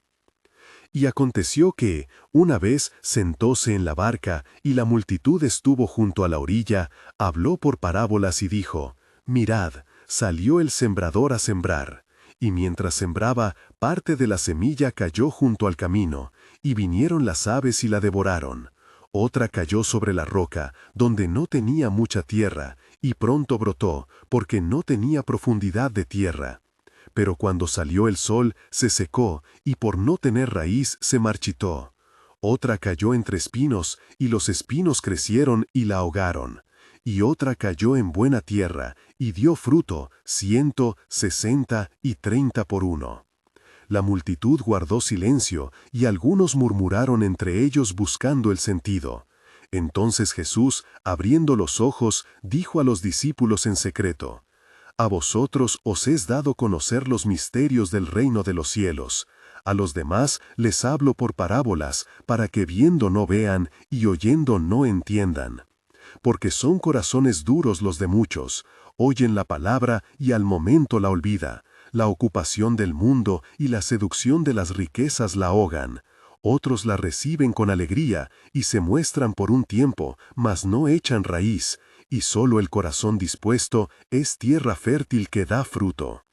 Y aconteció que, una vez sentóse en la barca, y la multitud estuvo junto a la orilla, habló por parábolas y dijo: «Mirad, salió el sembrador a sembrar». Y mientras sembraba, parte de la semilla cayó junto al camino, y vinieron las aves y la devoraron. Otra cayó sobre la roca, donde no tenía mucha tierra, y pronto brotó, porque no tenía profundidad de tierra. Pero cuando salió el sol, se secó, y por no tener raíz se marchitó. Otra cayó entre espinos, y los espinos crecieron y la ahogaron. Y otra cayó en buena tierra, y dio fruto, 100, 60 y 30 por uno. La multitud guardó silencio, y algunos murmuraron entre ellos buscando el sentido. Entonces Jesús, abriendo los ojos, dijo a los discípulos en secreto: «A vosotros os es dado conocer los misterios del reino de los cielos. A los demás les hablo por parábolas, para que viendo no vean y oyendo no entiendan. Porque son corazones duros los de muchos, oyen la palabra y al momento la olvida, la ocupación del mundo y la seducción de las riquezas la ahogan. Otros la reciben con alegría y se muestran por un tiempo, mas no echan raíz, y solo el corazón dispuesto es tierra fértil que da fruto».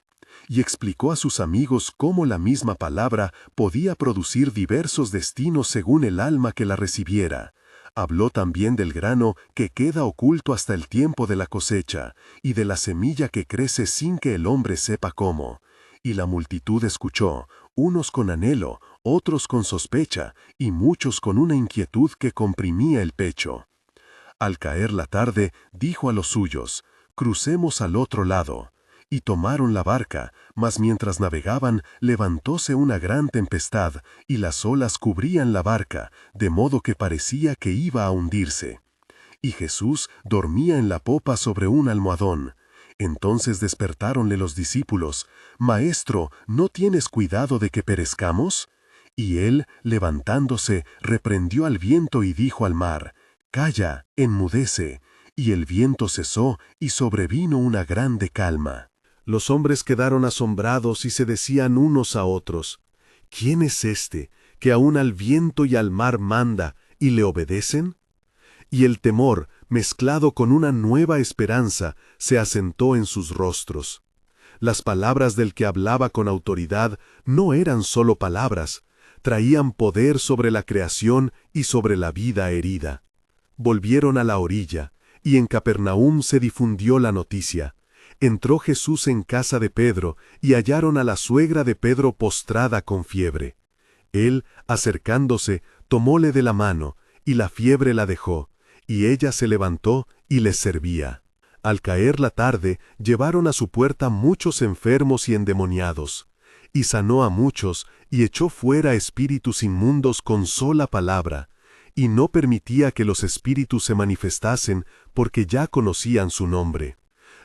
Y explicó a sus amigos cómo la misma palabra podía producir diversos destinos según el alma que la recibiera. Habló también del grano que queda oculto hasta el tiempo de la cosecha, y de la semilla que crece sin que el hombre sepa cómo. Y la multitud escuchó, unos con anhelo, otros con sospecha, y muchos con una inquietud que comprimía el pecho. Al caer la tarde, dijo a los suyos: «Crucemos al otro lado». Y tomaron la barca, mas mientras navegaban, levantóse una gran tempestad, y las olas cubrían la barca, de modo que parecía que iba a hundirse. Y Jesús dormía en la popa sobre un almohadón. Entonces despertáronle los discípulos: «Maestro, ¿no tienes cuidado de que perezcamos?». Y él, levantándose, reprendió al viento y dijo al mar: «Calla, enmudece». Y el viento cesó, y sobrevino una grande calma. Los hombres quedaron asombrados y se decían unos a otros: «¿Quién es este, que aun al viento y al mar manda, y le obedecen?». Y el temor, mezclado con una nueva esperanza, se asentó en sus rostros. Las palabras del que hablaba con autoridad no eran solo palabras, traían poder sobre la creación y sobre la vida herida. Volvieron a la orilla, y en Capernaum se difundió la noticia. Entró Jesús en casa de Pedro, y hallaron a la suegra de Pedro postrada con fiebre. Él, acercándose, tomóle de la mano, y la fiebre la dejó, y ella se levantó y les servía. Al caer la tarde, llevaron a su puerta muchos enfermos y endemoniados, y sanó a muchos, y echó fuera espíritus inmundos con sola palabra, y no permitía que los espíritus se manifestasen, porque ya conocían su nombre.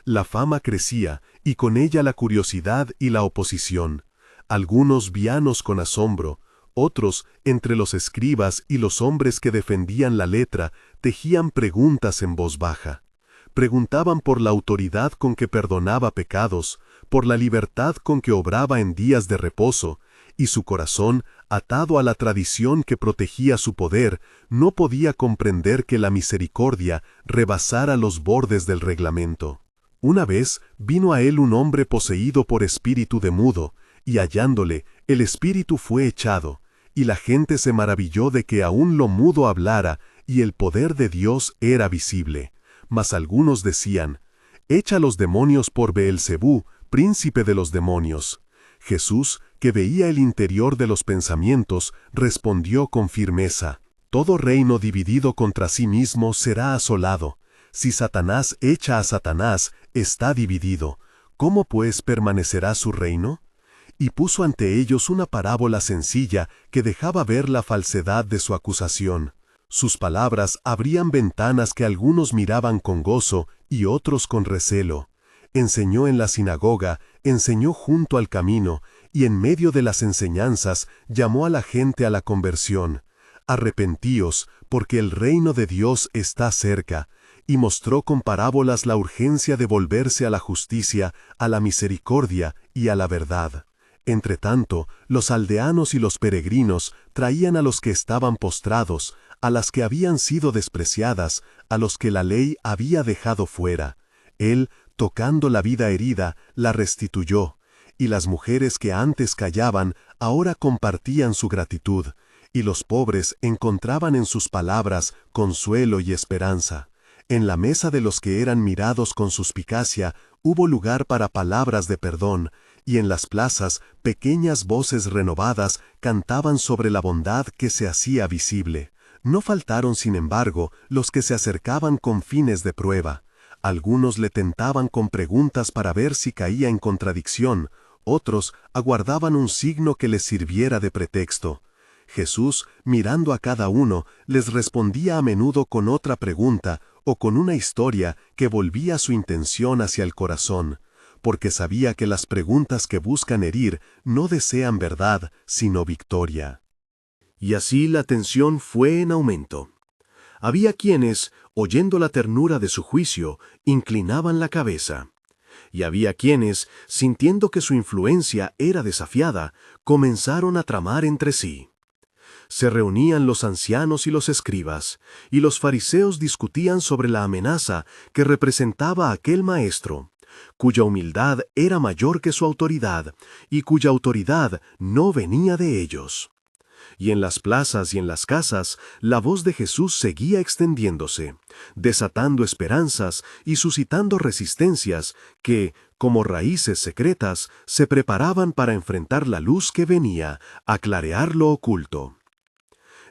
La fama crecía, y con ella la curiosidad y la oposición. Algunos vianos con asombro, otros, entre los escribas y los hombres que defendían la letra, tejían preguntas en voz baja. Preguntaban por la autoridad con que perdonaba pecados, por la libertad con que obraba en días de reposo, y su corazón, atado a la tradición que protegía su poder, no podía comprender que la misericordia rebasara los bordes del reglamento. Una vez vino a él un hombre poseído por espíritu de mudo, y hallándole, el espíritu fue echado, y la gente se maravilló de que aún lo mudo hablara, y el poder de Dios era visible. Mas algunos decían, «Echa los demonios por Beelzebú, príncipe de los demonios». Jesús, que veía el interior de los pensamientos, respondió con firmeza, «Todo reino dividido contra sí mismo será asolado. Si Satanás echa a Satanás, está dividido. ¿Cómo pues permanecerá su reino?» Y puso ante ellos una parábola sencilla que dejaba ver la falsedad de su acusación. Sus palabras abrían ventanas que algunos miraban con gozo y otros con recelo. Enseñó en la sinagoga, enseñó junto al camino, y en medio de las enseñanzas llamó a la gente a la conversión. «Arrepentíos, porque el reino de Dios está cerca», y mostró con parábolas la urgencia de volverse a la justicia, a la misericordia y a la verdad. Entretanto, los aldeanos y los peregrinos traían a los que estaban postrados, a las que habían sido despreciadas, a los que la ley había dejado fuera. Él, tocando la vida herida, la restituyó, y las mujeres que antes callaban, ahora compartían su gratitud, y los pobres encontraban en sus palabras consuelo y esperanza. En la mesa de los que eran mirados con suspicacia, hubo lugar para palabras de perdón, y en las plazas pequeñas voces renovadas cantaban sobre la bondad que se hacía visible. No faltaron, sin embargo, los que se acercaban con fines de prueba. Algunos le tentaban con preguntas para ver si caía en contradicción, otros aguardaban un signo que les sirviera de pretexto. Jesús, mirando a cada uno, les respondía a menudo con otra pregunta o con una historia que volvía su intención hacia el corazón, porque sabía que las preguntas que buscan herir no desean verdad, sino victoria. Y así la tensión fue en aumento. Había quienes, oyendo la ternura de su juicio, inclinaban la cabeza. Y había quienes, sintiendo que su influencia era desafiada, comenzaron a tramar entre sí. Se reunían los ancianos y los escribas, y los fariseos discutían sobre la amenaza que representaba aquel maestro, cuya humildad era mayor que su autoridad, y cuya autoridad no venía de ellos. Y en las plazas y en las casas, la voz de Jesús seguía extendiéndose, desatando esperanzas y suscitando resistencias que, como raíces secretas, se preparaban para enfrentar la luz que venía a clarear lo oculto.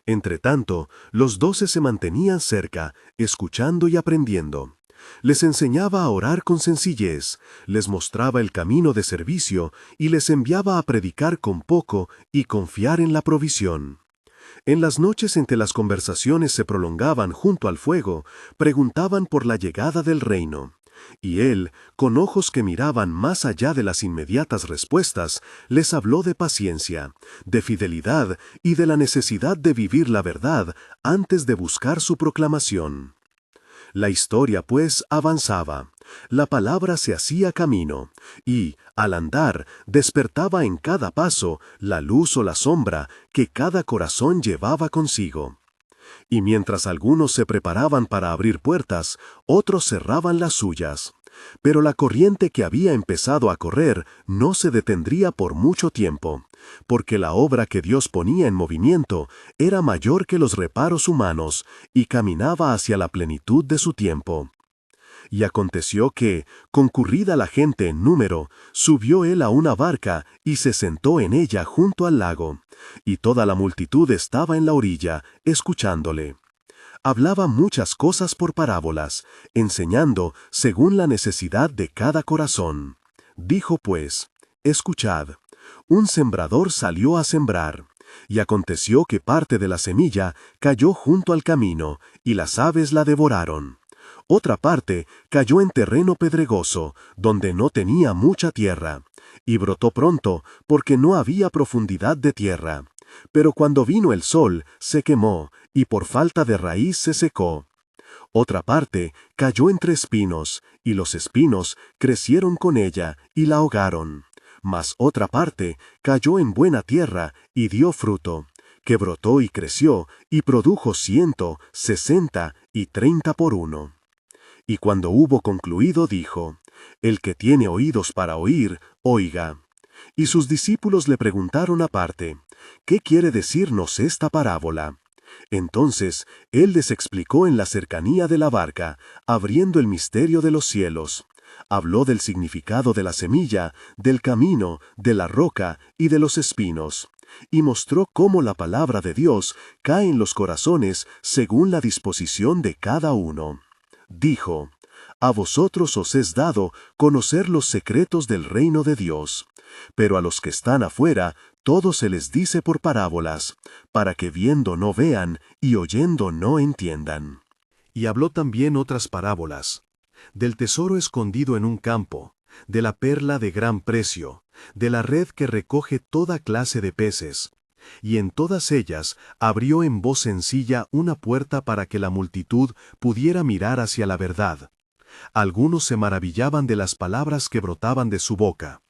Entretanto, los 12 se mantenían cerca, escuchando y aprendiendo. Les enseñaba a orar con sencillez, les mostraba el camino de servicio y les enviaba a predicar con poco y confiar en la provisión. En las noches en que las conversaciones se prolongaban junto al fuego, preguntaban por la llegada del reino. Y él, con ojos que miraban más allá de las inmediatas respuestas, les habló de paciencia, de fidelidad y de la necesidad de vivir la verdad antes de buscar su proclamación. La historia, pues, avanzaba. La palabra se hacía camino, y, al andar, despertaba en cada paso la luz o la sombra que cada corazón llevaba consigo. Y mientras algunos se preparaban para abrir puertas, otros cerraban las suyas. Pero la corriente que había empezado a correr no se detendría por mucho tiempo, porque la obra que Dios ponía en movimiento era mayor que los reparos humanos y caminaba hacia la plenitud de su tiempo. Y aconteció que, concurrida la gente en número, subió él a una barca y se sentó en ella junto al lago, y toda la multitud estaba en la orilla, escuchándole. Hablaba muchas cosas por parábolas, enseñando según la necesidad de cada corazón. Dijo pues: Escuchad, un sembrador salió a sembrar, y aconteció que parte de la semilla cayó junto al camino, y las aves la devoraron. Otra parte cayó en terreno pedregoso, donde no tenía mucha tierra, y brotó pronto, porque no había profundidad de tierra. Pero cuando vino el sol, se quemó, y por falta de raíz se secó. Otra parte cayó entre espinos, y los espinos crecieron con ella, y la ahogaron. Mas otra parte cayó en buena tierra, y dio fruto, que brotó y creció, y produjo 100, 60 y 30 por uno. Y cuando hubo concluido, dijo: El que tiene oídos para oír, oiga. Y sus discípulos le preguntaron aparte: ¿Qué quiere decirnos esta parábola? Entonces él les explicó en la cercanía de la barca, abriendo el misterio de los cielos. Habló del significado de la semilla, del camino, de la roca y de los espinos, y mostró cómo la palabra de Dios cae en los corazones según la disposición de cada uno. Dijo: A vosotros os es dado conocer los secretos del reino de Dios, pero a los que están afuera todo se les dice por parábolas, para que viendo no vean y oyendo no entiendan. Y habló también otras parábolas: del tesoro escondido en un campo, de la perla de gran precio, de la red que recoge toda clase de peces. Y en todas ellas abrió en voz sencilla una puerta para que la multitud pudiera mirar hacia la verdad. Algunos se maravillaban de las palabras que brotaban de su boca.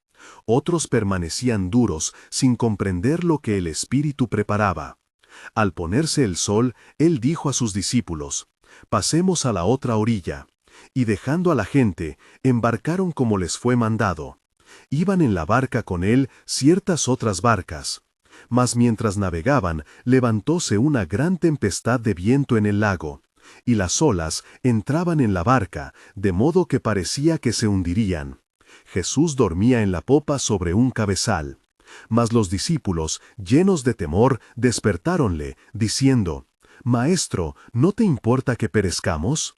Otros permanecían duros, sin comprender lo que el Espíritu preparaba. Al ponerse el sol, él dijo a sus discípulos: Pasemos a la otra orilla. Y dejando a la gente, embarcaron como les fue mandado. Iban en la barca con él ciertas otras barcas. Mas mientras navegaban, levantóse una gran tempestad de viento en el lago, y las olas entraban en la barca, de modo que parecía que se hundirían. Jesús dormía en la popa sobre un cabezal. Mas los discípulos, llenos de temor, despertáronle, diciendo: Maestro, ¿no te importa que perezcamos?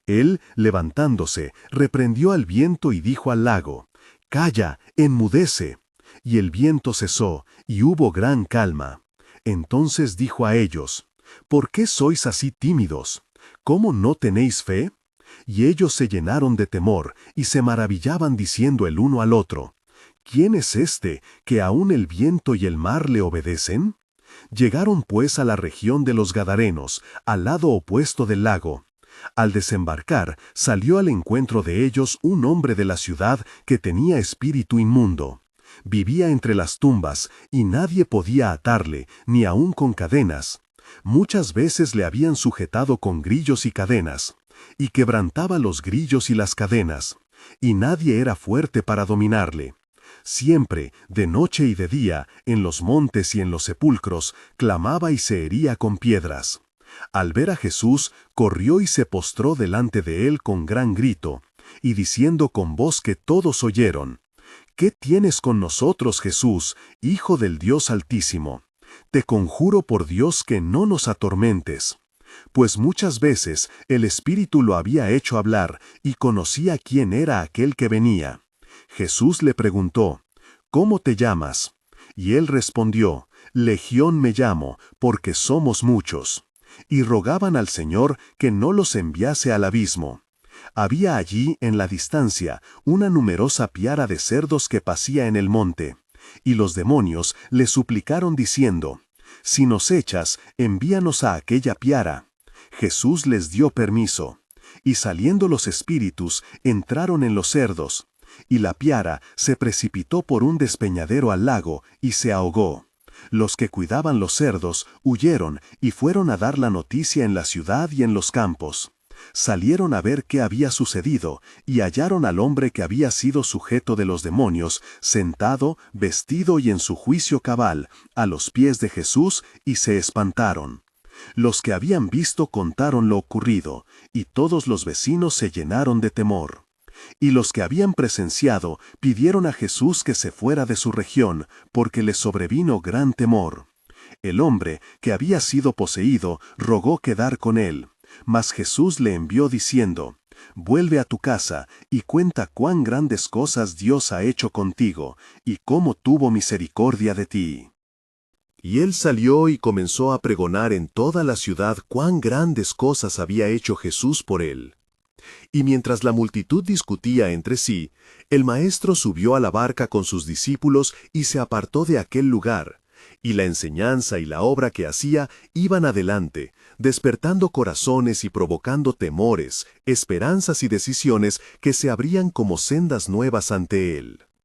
Él, levantándose, reprendió al viento y dijo al lago: Calla, enmudece. Y el viento cesó, y hubo gran calma. Entonces dijo a ellos: ¿Por qué sois así tímidos? ¿Cómo no tenéis fe? Y ellos se llenaron de temor, y se maravillaban diciendo el uno al otro: ¿Quién es este, que aun el viento y el mar le obedecen? Llegaron pues a la región de los Gadarenos, al lado opuesto del lago. Al desembarcar, salió al encuentro de ellos un hombre de la ciudad que tenía espíritu inmundo. Vivía entre las tumbas, y nadie podía atarle, ni aun con cadenas. Muchas veces le habían sujetado con grillos y cadenas, y quebrantaba los grillos y las cadenas, y nadie era fuerte para dominarle. Siempre, de noche y de día, en los montes y en los sepulcros, clamaba y se hería con piedras. Al ver a Jesús, corrió y se postró delante de él con gran grito, y diciendo con voz que todos oyeron: ¿Qué tienes con nosotros, Jesús, Hijo del Dios Altísimo? Te conjuro por Dios que no nos atormentes. Pues muchas veces el Espíritu lo había hecho hablar y conocía quién era aquel que venía. Jesús le preguntó: ¿Cómo te llamas? Y él respondió: Legión me llamo, porque somos muchos. Y rogaban al Señor que no los enviase al abismo. Había allí, en la distancia, una numerosa piara de cerdos que pacía en el monte, y los demonios le suplicaron diciendo: Si nos echas, envíanos a aquella piara. Jesús les dio permiso, y saliendo los espíritus, entraron en los cerdos, y la piara se precipitó por un despeñadero al lago, y se ahogó. Los que cuidaban los cerdos huyeron y fueron a dar la noticia en la ciudad y en los campos. Salieron a ver qué había sucedido, y hallaron al hombre que había sido sujeto de los demonios, sentado, vestido y en su juicio cabal, a los pies de Jesús, y se espantaron. Los que habían visto contaron lo ocurrido, y todos los vecinos se llenaron de temor. Y los que habían presenciado pidieron a Jesús que se fuera de su región, porque les sobrevino gran temor. El hombre, que había sido poseído, rogó quedar con él. Mas Jesús le envió diciendo: «Vuelve a tu casa y cuenta cuán grandes cosas Dios ha hecho contigo, y cómo tuvo misericordia de ti». Y él salió y comenzó a pregonar en toda la ciudad cuán grandes cosas había hecho Jesús por él. Y mientras la multitud discutía entre sí, el maestro subió a la barca con sus discípulos y se apartó de aquel lugar, y la enseñanza y la obra que hacía iban adelante, despertando corazones y provocando temores, esperanzas y decisiones que se abrían como sendas nuevas ante él.